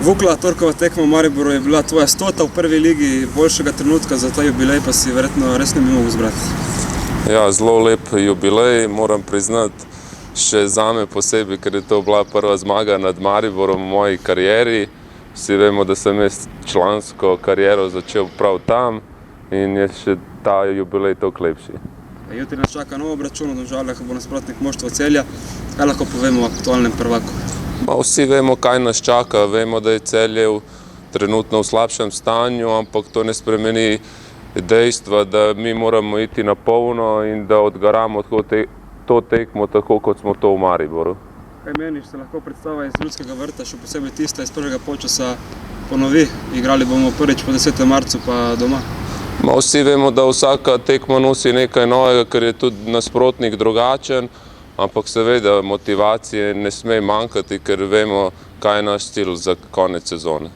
Vukla, torkova tekma v Mariboru je bila tvoja 100. v prvi ligi, boljšega trenutka za ta jubilej pa si verjetno res ne bi mogel zbrati. Ja, zelo lep jubilej, moram priznati, še zame posebej, ker je to bila prva zmaga nad Mariborom v moji karieri. Vsi vemo, da sem jaz člansko kariero začel prav tam in je še ta jubilej toliko lepši. Jutri nas čaka nov obračun, v Domžalah bo nasprotnik moštvo Celja. Kaj lahko povemo o aktualnem prvaku? Vsi vemo, kaj nas čaka, vemo, da je Celje trenutno v slabšem stanju, ampak to ne spremeni dejstva, da mi moramo iti na polno in da odgaramo to tekmo tako, kot smo to v Mariboru. Kaj meniš, se lahko predstava iz Ljudskega vrta, še posebej tista iz prvega polčasa ponovi? Igrali bomo prvič po 10. marcu pa doma. Vsi vemo, da vsaka tekma nosi nekaj novega, ker je tudi nasprotnik drugačen, ampak seveda motivacije ne sme manjkati, ker vemo, kaj je naš cilj za konec sezone.